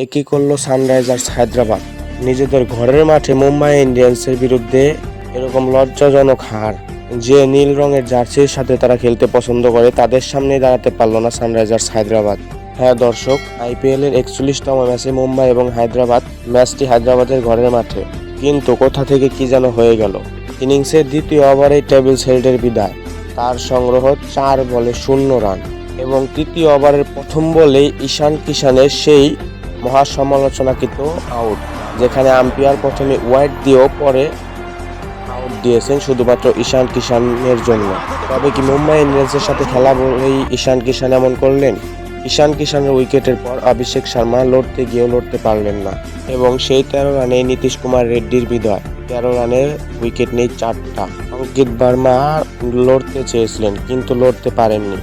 একই করল সানরাইজার্স হায়দ্রাবাদ। নিজেদের ঘরের মাঠে মুম্বাই ইন্ডিয়ান্সের বিরুদ্ধে এরকম লজ্জাজনক হার। যে নীল রঙের জার্সির সাথে তারা খেলতে পছন্দ করে তাদের সামনে দাঁড়াতে পারল না সানরাইজার্স হায়দ্রাবাদ। হ্যাঁ দর্শক, IPL এর 41তম ম্যাচে মুম্বাই এবং হায়দ্রাবাদ, ম্যাচটি হায়দ্রাবাদের ঘরের মাঠে। কিন্তু কোথা থেকে কি যেন হয়ে গেল। ইনিংসের দ্বিতীয় ওভারেই টেবিলস হেল্ডের বিদায়। তার সংগ্রহ 4 বলে 0 রান এবং তৃতীয় ওভারের প্রথম বলেই ঈশান কিষানের সেই মহাসমালোচনাকৃত আউট, যেখানে আম্পায়ার প্রথমে ওয়াইড দিয়েও পরে আউট দিয়েছেন শুধুমাত্র ঈশান কিষানের জন্য। তবে কি মুম্বাই ইন্ডিয়ান্সের সাথে খেলা বলেই ঈশান কিষান এমন করলেন? ঈশান কিষানের উইকেটের পর অভিষেক শর্মা লড়তে গিয়েও লড়তে পারলেন না এবং সেই 13 রানে নীতিশ কুমার রেড্ডির বিদায়। 13 রানের উইকেট নেই 4টা। অঙ্কিত বার্মা লড়তে চেয়েছিলেন কিন্তু লড়তে পারেননি।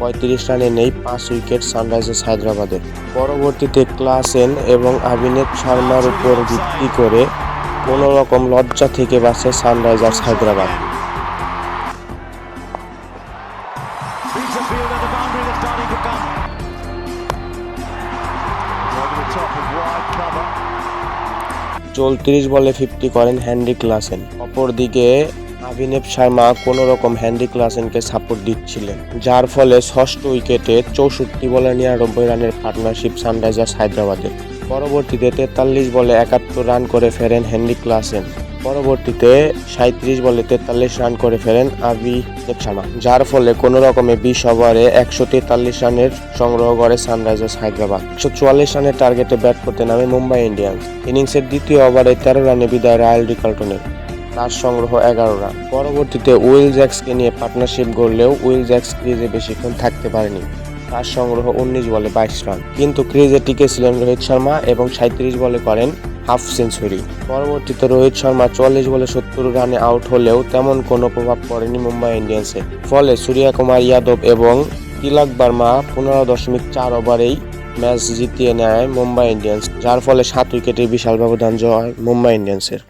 35 রানে নেই 5 উইকেট সানরাইজার্স হায়দ্রাবাদের। পরবর্তীতে ক্লাসেন এবং অভিষেক শর্মার উপর ভিত্তি করে কোনো রকম লজ্জা থেকে বাঁচে সানরাইজার্স হায়দ্রাবাদ। চৌত্রিশ বলে 50 করেন হেনরি ক্লাসেন। অপরদিকে অভিষেক শর্মা কোনো রকম হেনরি ক্লাসেনকে সাপোর্ট দিচ্ছিলেন, যার ফলে ষষ্ঠ উইকেটে 64 বলে 99 রানের পার্টনারশিপ সানরাইজার্স হায়দ্রাবাদের। পরবর্তীতে 43 বলে 71 রান করে ফেরেন হেনরি ক্লাসেন। পরবর্তীতে 37 বলে 43 রান করে ফেরেন অভিষেক শর্মা, যার ফলে কোনো রকমে 20 ওভারে 143 রানের সংগ্রহ করে সানরাইজার্স হায়দ্রাবাদ। 144 রানের টার্গেটে ব্যাট করতে নামে মুম্বাই ইন্ডিয়ান্স। ইনিংসের দ্বিতীয় ওভারে 13 রানে বিদায় রায়াল রিকালটনের, তার সংগ্রহ 11 রান। পরবর্তীতে উইল জ্যাক্সকে নিয়ে পার্টনারশিপ গড়লেও উইল জ্যাক্স ক্রিজে বেশিক্ষণ থাকতে পারেনি, তার সংগ্রহ 19 বলে 22 রান। কিন্তু ক্রিজে টিকেছিলেন রোহিত শর্মা এবং 37 বলে করেন হাফ সেঞ্চুরি। পরবর্তীতে রোহিত শর্মা 44 বলে 70 রানে আউট হলেও তেমন কোনো প্রভাব পড়েনি মুম্বাই ইন্ডিয়ান্সে। ফলে সূর্যকুমার যাদব এবং তিলক বর্মা 15.4 ওভারেই ম্যাচ জিতিয়ে নেয় মুম্বাই ইন্ডিয়ান্স, যার ফলে 7 উইকেটের বিশাল ব্যবধান জয় মুম্বাই ইন্ডিয়ান্সের।